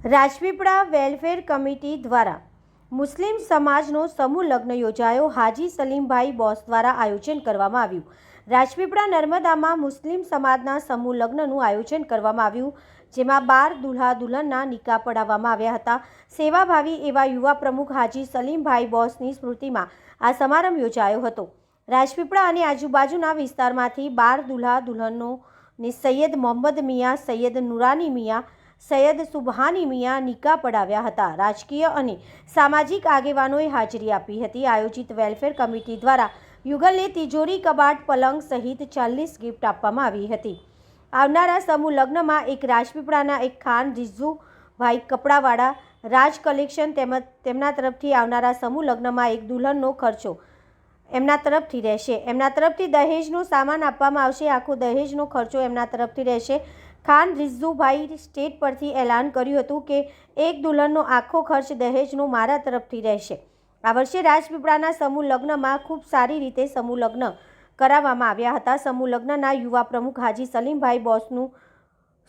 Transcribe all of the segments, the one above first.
Rajpipla welfare committee દ્વારા મુસ્લિમ સમાજનો સમૂહ લગ્ન યોજાયો। હાજી સલીમભાઈ બોસ દ્વારા આયોજન કરવામાં આવ્યું। રાજપીપળા નર્મદામાં મુસ્લિમ સમાજના સમૂહ લગ્નનું આયોજન કરવામાં આવ્યું, જેમાં 12 દુલ્હા દુલ્હનના નિકાહ પડાવવામાં આવ્યા હતા। સેવાભાવી એવા યુવા પ્રમુખ હાજી સલીમભાઈ બોસની સ્મૃતિમાં આ સમારંભ યોજાયો હતો। રાજપીપળા અને આજુબાજુના વિસ્તારમાંથી 12 દુલ્હા દુલ્હનોને સૈયદ મોહમ્મદ મિયા, સૈયદ નુરાની મિયા, સૈયદ સુબહાની મિયા નિકાહ પડાવ્યા હતા। રાજકીય અને સામાજિક આગેવાનોએ હાજરી આપી હતી। આયોજિત વેલફેર કમિટી દ્વારા યુગલને તિજોરી, કબાટ, પલંગ સહિત 40 ગિફ્ટ આપવામાં આવી હતી। આવનારા સમૂહ લગ્નમાં એક રાજપીપળાના એક ખાન રિઝુભાઈ કપડાવાળા રાજ કલેક્શન તેમજ તેમના તરફથી આવનારા સમૂહ લગ્નમાં એક દુલ્હનનો ખર્ચો એમના તરફથી રહેશે। એમના તરફથી દહેજનો સામાન આપવામાં આવશે। આખો દહેજનો ખર્ચો એમના તરફથી રહેશે। ખાન રિઝુભાઈ સ્ટેજ પરથી એલાન કર્યું હતું કે એક દુલ્હનનો આખો ખર્ચ દહેજનો મારા તરફથી રહેશે। આ વર્ષે રાજપીપળાના સમૂહ લગ્નમાં ખૂબ સારી રીતે સમૂહ લગ્ન કરાવવામાં આવ્યા હતા। સમૂહ લગ્નના યુવા પ્રમુખ હાજી સલીમભાઈ બોસનું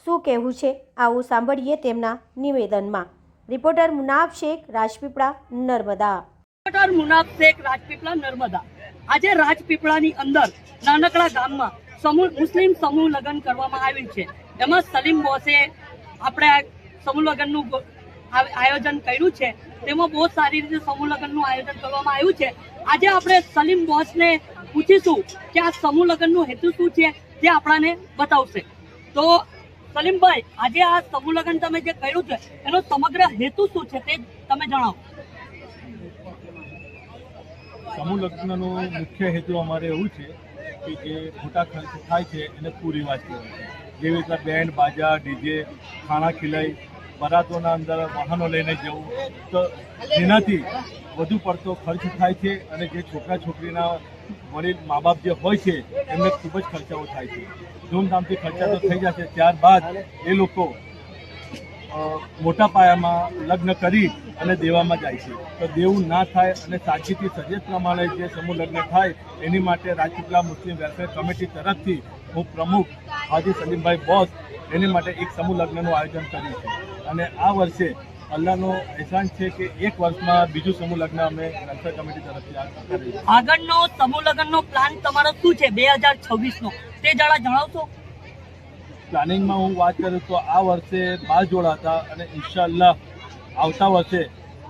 શું કહેવું છે, આવો સાંભળીએ તેમના નિવેદનમાં। રિપોર્ટર મુનાફ શેખ, રાજપીપળા, નર્મદા। રિપોર્ટર મુનાફ શેખ, રાજપીપળા, નર્મદા। આજે રાજપીપળાની અંદર નાનકડા ગામમાં મુસ્લિમ સમૂહ લગ્ન કરવામાં આવ્યું છે। એમાં સલીમ બોસે આપણે સમૂહ લગ્નનું આયોજન કર્યું છે। તેમાં બહુ સારી રીતે સમૂહ લગ્નનું આયોજન કરવામાં આવ્યું છે। આજે આપણે સલીમ બોસને પૂછીશું કે આ સમૂહ લગ્નનું હેતુ શું છે, તે આપણાને બતાવશે। તો સલીમભાઈ, આજે આ સમૂહ લગ્ન તમે જે કર્યું છે એનો સમગ્ર હેતુ શું છે તે તમે જણાવો। સમૂહ લગ્નનો મુખ્ય હેતુ અમારે એવું છે કે જે ખોટા ખર્ચ થાય છે એને કુરિવાજ કહેવાય છે। જેવી રીતના બેન્ડ બાજા, ડીજે, ખાણા ખીલાઈ, બરાતોના અંદર વાહનો લઈને જવું, તો જેનાથી વધુ પડતો ખર્ચ થાય છે અને જે છોકરા છોકરીના વડીલ મા બાપ જે હોય છે એમને ખૂબ જ ખર્ચાઓ થાય છે। ધૂમધામથી ખર્ચા તો થઈ જશે, ત્યારબાદ એ લોકો મોટા પાયામાં લગ્ન કરી અને દેવામાં જાય છે। તો દેવું ના થાય અને સાદગીથી સજેત પ્રમાણે જે સમૂહ લગ્ન થાય એની માટે રાજપીપળા મુસ્લિમ વેલફેર કમિટી તરફથી હું પ્રમુખ હાજી સલીમભાઈ બોસ એની માટે એક સમૂહ લગ્નનું આયોજન કર્યું છે। અને આ વર્ષે અલ્લાહનો અહેસાન છે કે એક વર્ષમાં બીજું સમૂહ લગ્ન અમે વેલફેર કમિટી તરફથી કર્યું। આગળનો સમૂહ લગ્નનો પ્લાન તમારો શું છે 2026નો, તે જરા જણાવશો। પ્લાનિંગમાં હું વાત કરું તો આ વર્ષે 12 જોડા હતા અને ઇન્શાઅલ્લાહ આવતા વર્ષે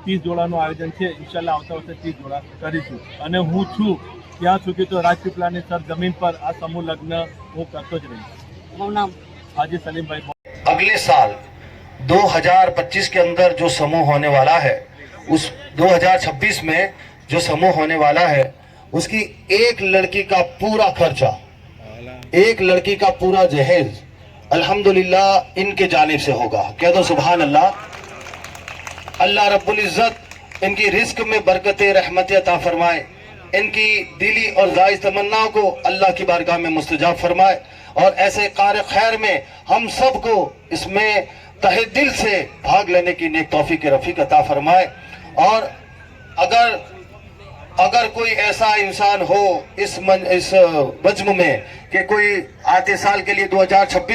30 જોડાનું આયોજન છે। ઇન્શાઅલ્લાહ આવતા વર્ષે 30 જોડા કરીશું અને હું છું ત્યાં સુધી તો રાજપીપળાની સરજમીન પર આ સમૂહ લગ્ન હું કરતો જ રહીશ। મારું નામ हाजी सलीम भाई। अगले साल 2025 के अंदर जो समूह होने वाला है, उस 2026 में जो समूह होने वाला है उसकी एक लड़की का पूरा खर्चा, एक लड़की का पूरा जहेज अल्हम्दुलिल्लाह इनके जानिब से होगा। कह दो सुभान अल्लाह। अल्लाह रब्बुल इज्जत इनकी रिस्क में बरकतें रहमतें अता फरमाए, इनकी दिली और जायज तमन्नाओं को अल्लाह की बारगाह में मुस्तजाब फरमाए और ऐसे कार खैर में हम सबको इसमें तहे दिल से भाग लेने की नेक तौफीक रफीक अता फरमाए। और अगर कोई ऐसा इंसान हो इस बज्म में कि कोई आते साल के लिए 2026